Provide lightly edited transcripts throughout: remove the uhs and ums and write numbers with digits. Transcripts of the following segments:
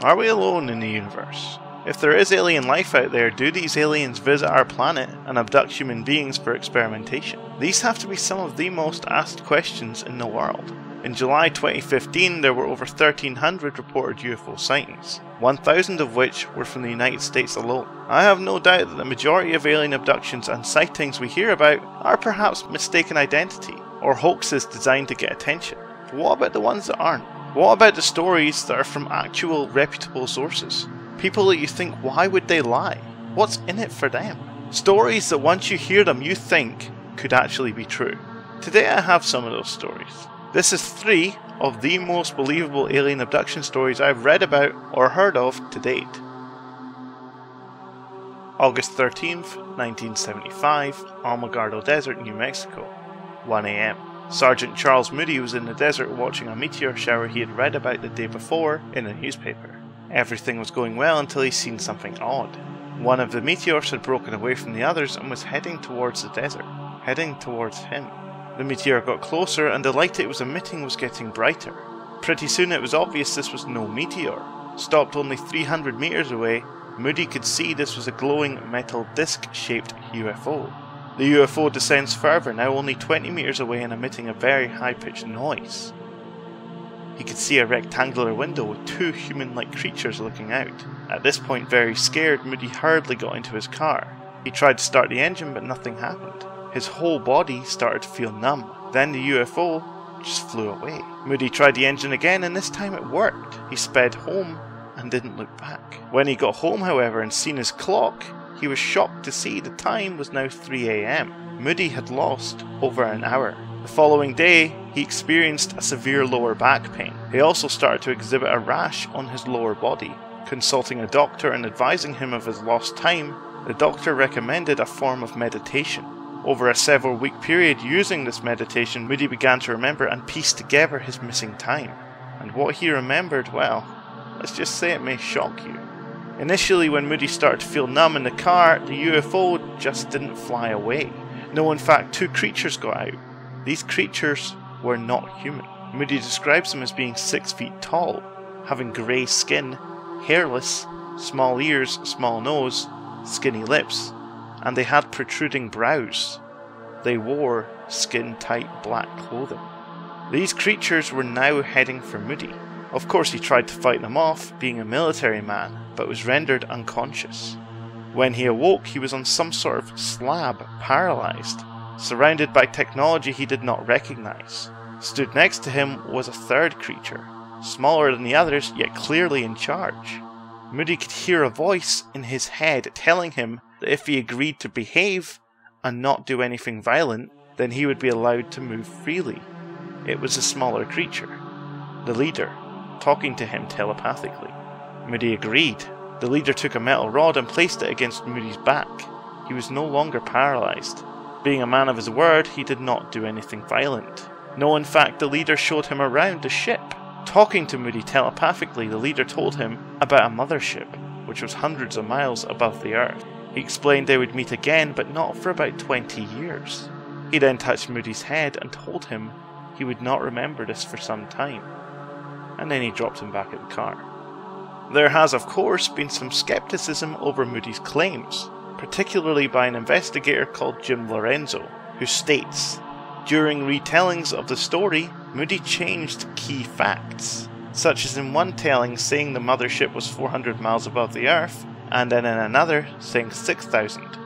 Are we alone in the universe? If there is alien life out there, do these aliens visit our planet and abduct human beings for experimentation? These have to be some of the most asked questions in the world. In July 2015, there were over 1,300 reported UFO sightings, 1,000 of which were from the United States alone. I have no doubt that the majority of alien abductions and sightings we hear about are perhaps mistaken identity, or hoaxes designed to get attention. But what about the ones that aren't? What about the stories that are from actual reputable sources? People that you think, why would they lie? What's in it for them? Stories that once you hear them you think could actually be true. Today I have some of those stories. This is 3 of the most believable alien abduction stories I've read about or heard of to date. August 13th, 1975, Almagardo Desert, New Mexico, 1 AM. Sergeant Charles Moody was in the desert watching a meteor shower he had read about the day before in a newspaper. Everything was going well until he seen something odd. One of the meteors had broken away from the others and was heading towards the desert, heading towards him. The meteor got closer and the light it was emitting was getting brighter. Pretty soon it was obvious this was no meteor. Stopped only 300 meters away, Moody could see this was a glowing metal disc-shaped UFO. The UFO descends further, now only 20 meters away and emitting a very high-pitched noise. He could see a rectangular window with 2 human-like creatures looking out. At this point, very scared, Moody hurriedly got into his car. He tried to start the engine but nothing happened. His whole body started to feel numb. Then the UFO just flew away. Moody tried the engine again and this time it worked. He sped home and didn't look back. When he got home, however, and seen his clock, he was shocked to see the time was now 3 AM. Moody had lost over an hour. The following day, he experienced a severe lower back pain. He also started to exhibit a rash on his lower body. Consulting a doctor and advising him of his lost time, the doctor recommended a form of meditation. Over a several-week period using this meditation, Moody began to remember and piece together his missing time. And what he remembered, well, let's just say it may shock you. Initially, when Moody started to feel numb in the car, the UFO just didn't fly away. No, in fact, 2 creatures got out. These creatures were not human. Moody describes them as being 6 feet tall, having grey skin, hairless, small ears, small nose, skinny lips, and they had protruding brows. They wore skin-tight black clothing. These creatures were now heading for Moody. Of course he tried to fight them off, being a military man, but was rendered unconscious. When he awoke, he was on some sort of slab, paralysed, surrounded by technology he did not recognise. Stood next to him was a 3rd creature, smaller than the others, yet clearly in charge. Moody could hear a voice in his head telling him that if he agreed to behave and not do anything violent, then he would be allowed to move freely. It was a smaller creature, the leader, talking to him telepathically. Moody agreed. The leader took a metal rod and placed it against Moody's back. He was no longer paralysed. Being a man of his word, he did not do anything violent. No, in fact, the leader showed him around the ship. Talking to Moody telepathically, the leader told him about a mothership, which was hundreds of miles above the Earth. He explained they would meet again, but not for about 20 years. He then touched Moody's head and told him he would not remember this for some time. And then he dropped him back at the car. There has, of course, been some skepticism over Moody's claims, particularly by an investigator called Jim Lorenzo, who states, during retellings of the story, Moody changed key facts, such as in one telling saying the mothership was 400 miles above the Earth, and then in another saying 6,000.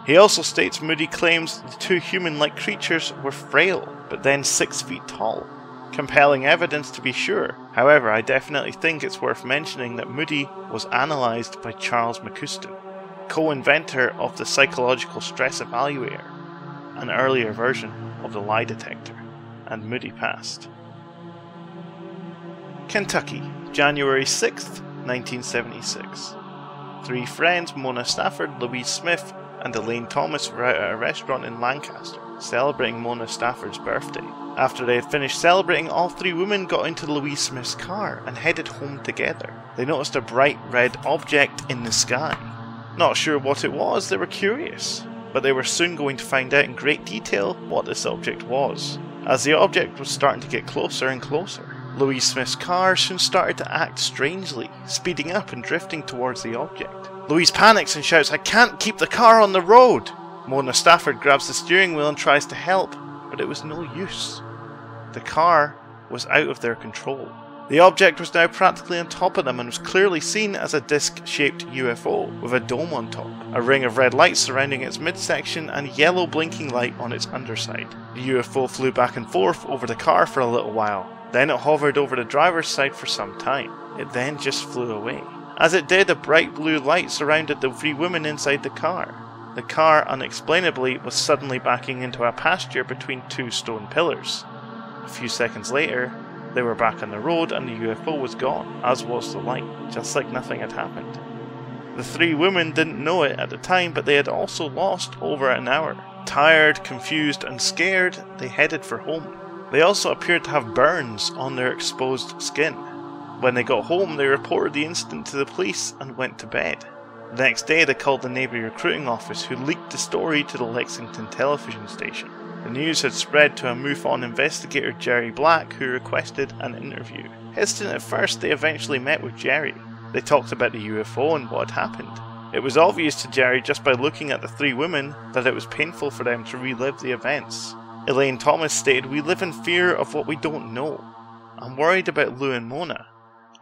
He also states Moody claims the 2 human-like creatures were frail, but then 6 feet tall. Compelling evidence to be sure. However, I definitely think it's worth mentioning that Moody was analysed by Charles McCuistion, co-inventor of the psychological stress evaluator, an earlier version of the lie detector, and Moody passed. Kentucky, January 6th, 1976. 3 friends, Mona Stafford, Louise Smith, and Elaine Thomas, were out at a restaurant in Lancaster, celebrating Mona Stafford's birthday. After they had finished celebrating, all 3 women got into Louise Smith's car and headed home together. They noticed a bright red object in the sky. Not sure what it was, they were curious, but they were soon going to find out in great detail what this object was. As the object was starting to get closer and closer, Louise Smith's car soon started to act strangely, speeding up and drifting towards the object. Louise panics and shouts, "I can't keep the car on the road!" Mona Stafford grabs the steering wheel and tries to help, but it was no use. The car was out of their control. The object was now practically on top of them and was clearly seen as a disc-shaped UFO with a dome on top, a ring of red lights surrounding its midsection and yellow blinking light on its underside. The UFO flew back and forth over the car for a little while, then it hovered over the driver's side for some time. It then just flew away. As it did, a bright blue light surrounded the three women inside the car. The car, unexplainably, was suddenly backing into a pasture between two stone pillars. A few seconds later, they were back on the road and the UFO was gone, as was the light, just like nothing had happened. The three women didn't know it at the time, but they had also lost over an hour. Tired, confused and scared, they headed for home. They also appeared to have burns on their exposed skin. When they got home, they reported the incident to the police and went to bed. The next day, they called the Navy recruiting office, who leaked the story to the Lexington television station. The news had spread to a MUFON investigator, Jerry Black, who requested an interview. Hesitant at first, they eventually met with Jerry. They talked about the UFO and what had happened. It was obvious to Jerry just by looking at the three women that it was painful for them to relive the events. Elaine Thomas stated, "We live in fear of what we don't know. I'm worried about Lou and Mona.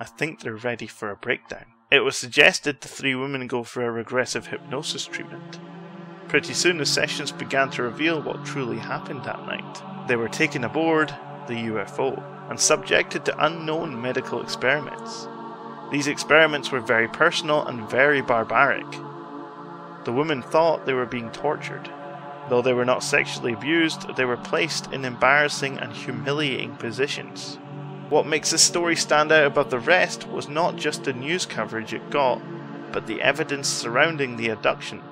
I think they're ready for a breakdown." It was suggested the three women go for a regressive hypnosis treatment. Pretty soon the sessions began to reveal what truly happened that night. They were taken aboard the UFO and subjected to unknown medical experiments. These experiments were very personal and very barbaric. The women thought they were being tortured. Though they were not sexually abused, they were placed in embarrassing and humiliating positions. What makes this story stand out above the rest was not just the news coverage it got, but the evidence surrounding the abduction.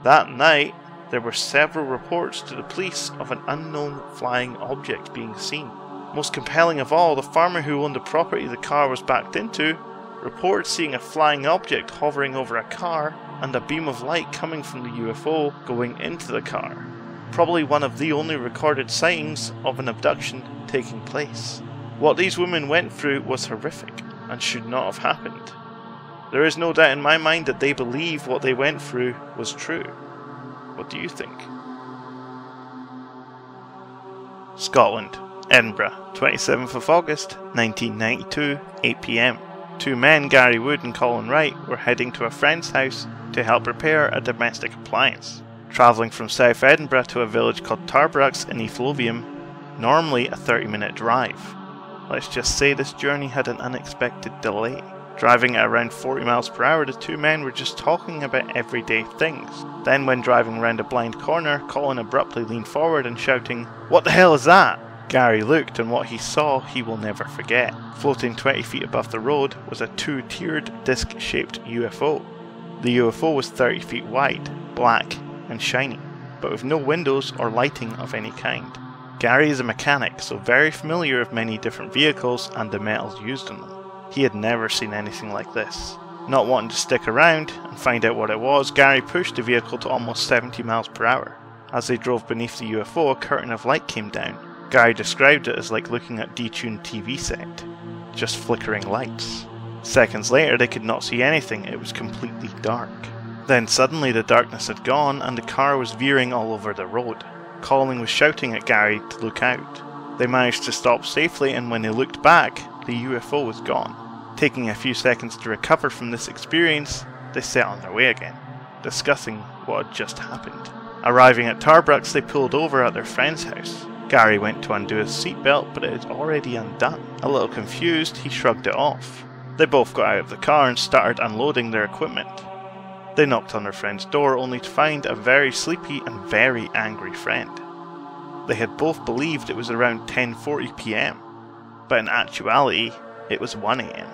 That night, there were several reports to the police of an unknown flying object being seen. Most compelling of all, the farmer who owned the property the car was backed into reported seeing a flying object hovering over a car and a beam of light coming from the UFO going into the car. Probably one of the only recorded sightings of an abduction taking place. What these women went through was horrific and should not have happened. There is no doubt in my mind that they believe what they went through was true. What do you think? Scotland, Edinburgh, 27th of August, 1992, 8 PM. Two men, Gary Wood and Colin Wright, were heading to a friend's house to help repair a domestic appliance. Travelling from South Edinburgh to a village called Tarbrucks in East Lothian, normally a 30-minute drive. Let's just say this journey had an unexpected delay. Driving at around 40 miles per hour, the two men were just talking about everyday things. Then when driving around a blind corner, Colin abruptly leaned forward and shouting, "What the hell is that?" Gary looked, and what he saw he will never forget. Floating 20 feet above the road was a two-tiered disc-shaped UFO. The UFO was 30 feet wide, black and shiny, but with no windows or lighting of any kind. Gary is a mechanic, so very familiar with many different vehicles and the metals used in them. He had never seen anything like this. Not wanting to stick around and find out what it was, Gary pushed the vehicle to almost 70 miles per hour. As they drove beneath the UFO, a curtain of light came down. Gary described it as like looking at a detuned TV set. Just flickering lights. Seconds later, they could not see anything. It was completely dark. Then suddenly the darkness had gone and the car was veering all over the road. Colin was shouting at Gary to look out. They managed to stop safely, and when they looked back, the UFO was gone. Taking a few seconds to recover from this experience, they set on their way again, discussing what had just happened. Arriving at Tarbrucks, they pulled over at their friend's house. Gary went to undo his seatbelt, but it had already undone. A little confused, he shrugged it off. They both got out of the car and started unloading their equipment. They knocked on their friend's door, only to find a very sleepy and very angry friend. They had both believed it was around 10:40 PM, but in actuality, it was 1 AM.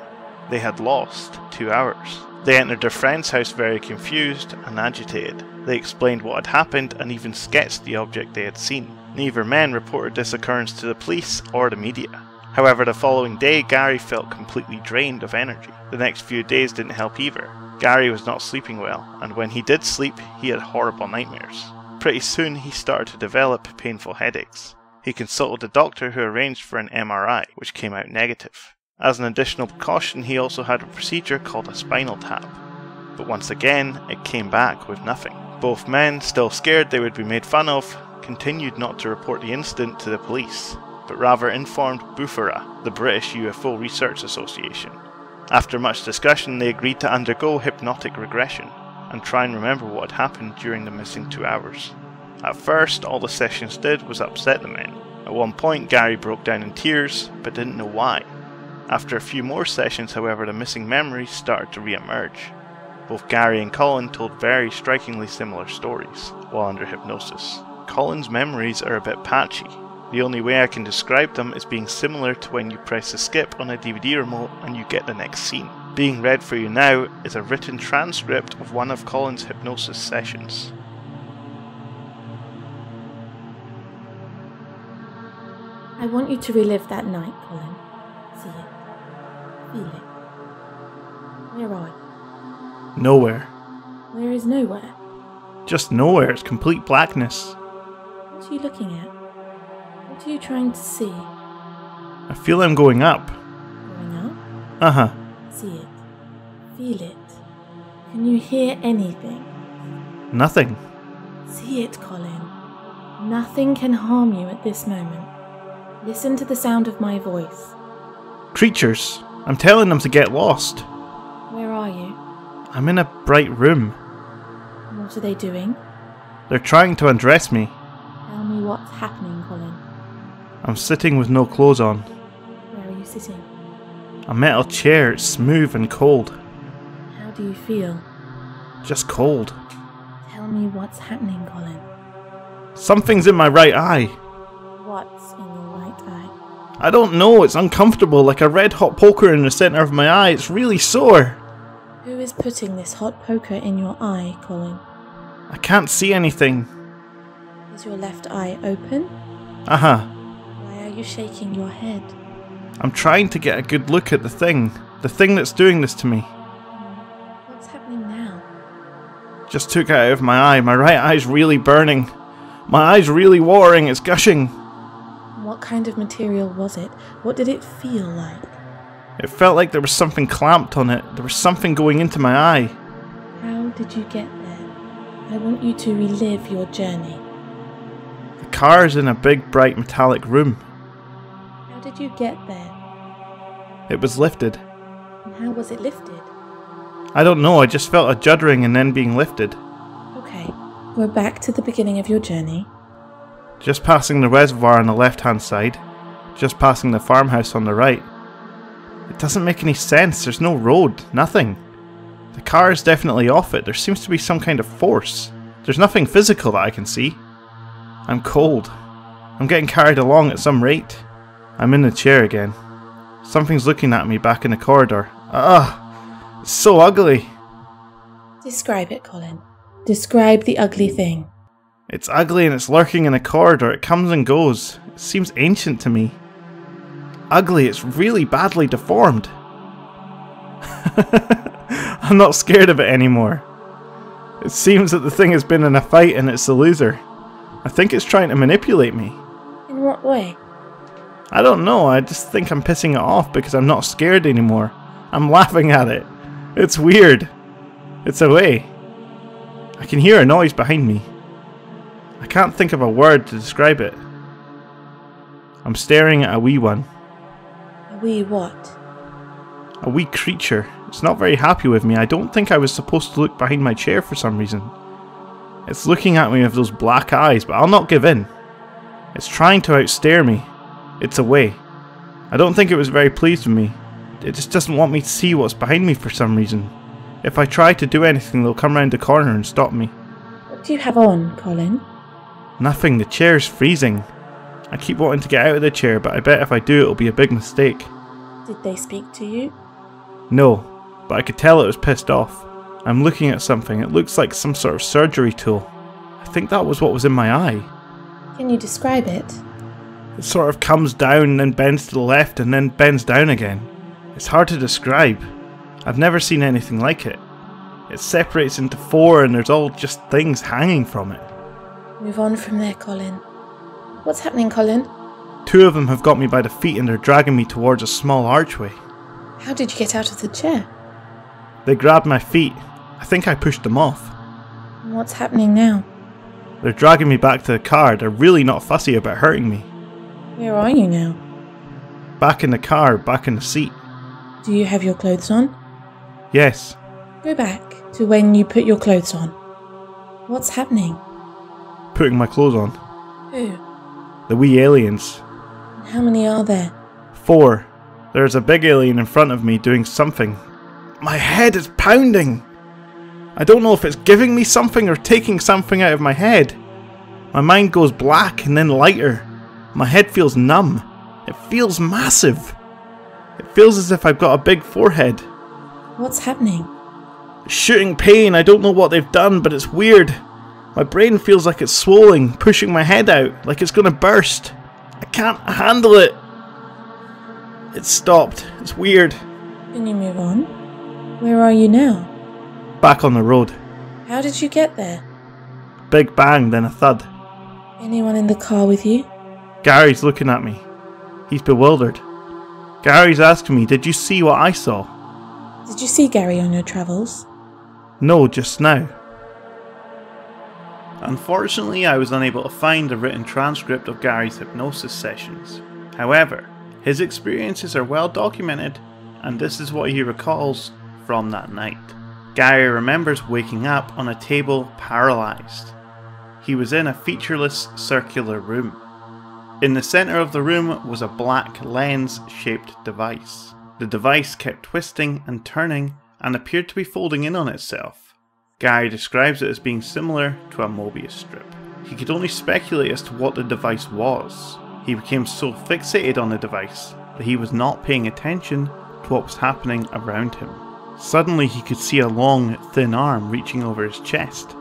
They had lost 2 hours. They entered their friend's house very confused and agitated. They explained what had happened and even sketched the object they had seen. Neither man reported this occurrence to the police or the media. However, the following day, Gary felt completely drained of energy. The next few days didn't help either. Gary was not sleeping well, and when he did sleep, he had horrible nightmares. Pretty soon, he started to develop painful headaches. He consulted a doctor who arranged for an MRI, which came out negative. As an additional precaution, he also had a procedure called a spinal tap. But once again, it came back with nothing. Both men, still scared they would be made fun of, continued not to report the incident to the police, but rather informed BUFARA, the British UFO Research Association. After much discussion, they agreed to undergo hypnotic regression and try and remember what had happened during the missing 2 hours. At first, all the sessions did was upset the men. At one point, Gary broke down in tears, but didn't know why. After a few more sessions, however, the missing memories started to re-emerge. Both Gary and Colin told very strikingly similar stories while under hypnosis. Colin's memories are a bit patchy. The only way I can describe them is being similar to when you press the skip on a DVD remote and you get the next scene. Being read for you now is a written transcript of one of Colin's hypnosis sessions. I want you to relive that night, Colin. See it. Feel it. Where are you? Nowhere. Where is nowhere? Just nowhere, it's complete blackness. What are you looking at? What are you trying to see? I feel I'm going up. Going up? Uh-huh. See it. Feel it. Can you hear anything? Nothing. See it, Colin. Nothing can harm you at this moment. Listen to the sound of my voice. Creatures. I'm telling them to get lost. Where are you? I'm in a bright room. What are they doing? They're trying to undress me. Tell me what's happening, Colin. I'm sitting with no clothes on. Where are you sitting? A metal chair, it's smooth and cold. How do you feel? Just cold. Tell me what's happening, Colin. Something's in my right eye. What's in your right eye? I don't know, it's uncomfortable, like a red hot poker in the centre of my eye. It's really sore. Who is putting this hot poker in your eye, Colin? I can't see anything. Is your left eye open? Uh-huh. Why are you shaking your head? I'm trying to get a good look at the thing that's doing this to me. What's happening now? Just took it out of my eye. My right eye's really burning. My eye's really watering. It's gushing. What kind of material was it? What did it feel like? It felt like there was something clamped on it. There was something going into my eye. How did you get there? I want you to relive your journey. The car's in a big, bright, metallic room. How did you get there? It was lifted. And how was it lifted? I don't know, I just felt a juddering and then being lifted. Okay, we're back to the beginning of your journey. Just passing the reservoir on the left-hand side. Just passing the farmhouse on the right. It doesn't make any sense, there's no road, nothing. The car is definitely off it, there seems to be some kind of force. There's nothing physical that I can see. I'm cold. I'm getting carried along at some rate. I'm in the chair again. Something's looking at me back in the corridor. Ugh! It's so ugly! Describe it, Colin. Describe the ugly thing. It's ugly and it's lurking in the corridor. It comes and goes. It seems ancient to me. Ugly, it's really badly deformed. I'm not scared of it anymore. It seems that the thing has been in a fight and it's the loser. I think it's trying to manipulate me. In what way? I don't know, I just think I'm pissing it off because I'm not scared anymore. I'm laughing at it. It's weird. It's away. I can hear a noise behind me. I can't think of a word to describe it. I'm staring at a wee one. A wee what? A wee creature. It's not very happy with me. I don't think I was supposed to look behind my chair for some reason. It's looking at me with those black eyes, but I'll not give in. It's trying to outstare me. It's away. I don't think it was very pleased with me. It just doesn't want me to see what's behind me for some reason. If I try to do anything, they'll come round the corner and stop me. What do you have on, Colin? Nothing, the chair's freezing. I keep wanting to get out of the chair, but I bet if I do it'll be a big mistake. Did they speak to you? No, but I could tell it was pissed off. I'm looking at something, it looks like some sort of surgery tool. I think that was what was in my eye. Can you describe it? It sort of comes down and then bends to the left and then bends down again. It's hard to describe. I've never seen anything like it. It separates into four and there's all just things hanging from it. Move on from there, Colin. What's happening, Colin? Two of them have got me by the feet and they're dragging me towards a small archway. How did you get out of the chair? They grabbed my feet. I think I pushed them off. What's happening now? They're dragging me back to the car. They're really not fussy about hurting me. Where are you now? Back in the car, back in the seat. Do you have your clothes on? Yes. Go back to when you put your clothes on. What's happening? Putting my clothes on. Who? The wee aliens. How many are there? 4. There's a big alien in front of me doing something. My head is pounding. I don't know if it's giving me something or taking something out of my head. My mind goes black and then lighter. My head feels numb. It feels massive. It feels as if I've got a big forehead. What's happening? Shooting pain. I don't know what they've done, but it's weird. My brain feels like it's swollen, pushing my head out, like it's going to burst. I can't handle it. It's stopped. It's weird. Can you move on? Where are you now? Back on the road. How did you get there? Big bang, then a thud. Anyone in the car with you? Gary's looking at me. He's bewildered. Gary's asking me, did you see what I saw? Did you see Gary on your travels? No, just now. Unfortunately, I was unable to find a written transcript of Gary's hypnosis sessions. However, his experiences are well documented, and this is what he recalls from that night. Gary remembers waking up on a table paralysed. He was in a featureless circular room. In the centre of the room was a black lens-shaped device. The device kept twisting and turning and appeared to be folding in on itself. Gary describes it as being similar to a Mobius strip. He could only speculate as to what the device was. He became so fixated on the device that he was not paying attention to what was happening around him. Suddenly he could see a long, thin arm reaching over his chest,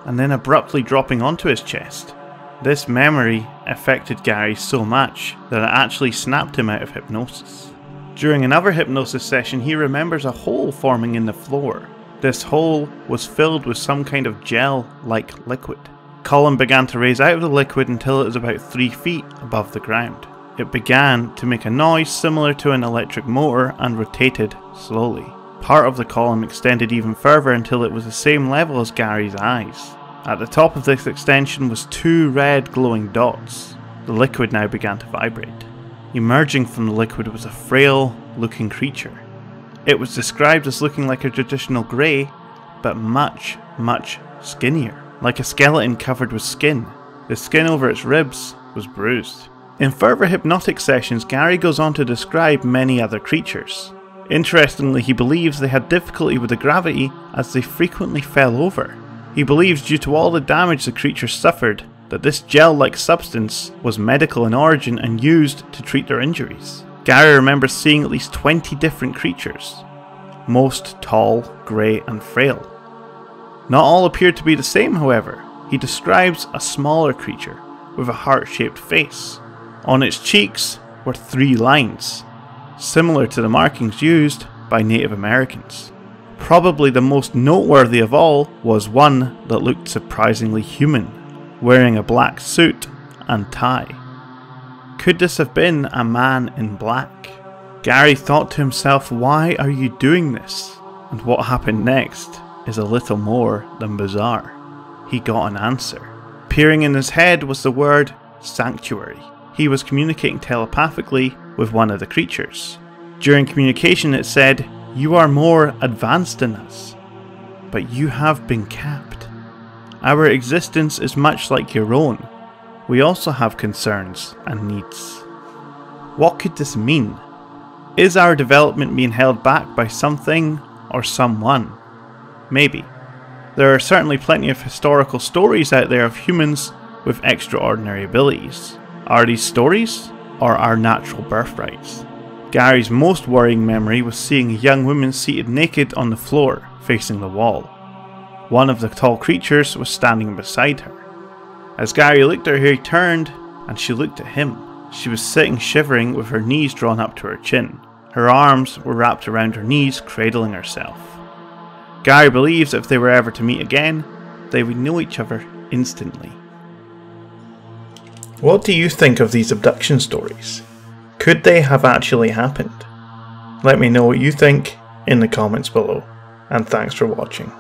and then abruptly dropping onto his chest. This memory affected Gary so much that it actually snapped him out of hypnosis. During another hypnosis session, he remembers a hole forming in the floor. This hole was filled with some kind of gel-like liquid. Colin began to raise out of the liquid until it was about 3 feet above the ground. It began to make a noise similar to an electric motor and rotated slowly. Part of the column extended even further until it was the same level as Gary's eyes. At the top of this extension was 2 red glowing dots. The liquid now began to vibrate. Emerging from the liquid was a frail looking creature. It was described as looking like a traditional grey, but much, much skinnier, like a skeleton covered with skin. The skin over its ribs was bruised. In further hypnotic sessions, Gary goes on to describe many other creatures. Interestingly, he believes they had difficulty with the gravity as they frequently fell over. He believes due to all the damage the creatures suffered, that this gel-like substance was medical in origin and used to treat their injuries. Gary remembers seeing at least 20 different creatures, most tall, grey and frail. Not all appeared to be the same, however. He describes a smaller creature with a heart-shaped face. On its cheeks were 3 lines, similar to the markings used by Native Americans. Probably the most noteworthy of all was one that looked surprisingly human, wearing a black suit and tie. Could this have been a man in black? Gary thought to himself, why are you doing this? And what happened next is a little more than bizarre. He got an answer. Appearing in his head was the word sanctuary. He was communicating telepathically with one of the creatures. During communication it said, "You are more advanced than us, but you have been capped. Our existence is much like your own. We also have concerns and needs." What could this mean? Is our development being held back by something or someone? Maybe. There are certainly plenty of historical stories out there of humans with extraordinary abilities. Are these stories or our natural birthrights? Gary's most worrying memory was seeing a young woman seated naked on the floor, facing the wall. One of the tall creatures was standing beside her. As Gary looked at her, he turned, and she looked at him. She was sitting shivering with her knees drawn up to her chin. Her arms were wrapped around her knees, cradling herself. Gary believes if they were ever to meet again, they would know each other instantly. What do you think of these abduction stories? Could they have actually happened? Let me know what you think in the comments below, and thanks for watching.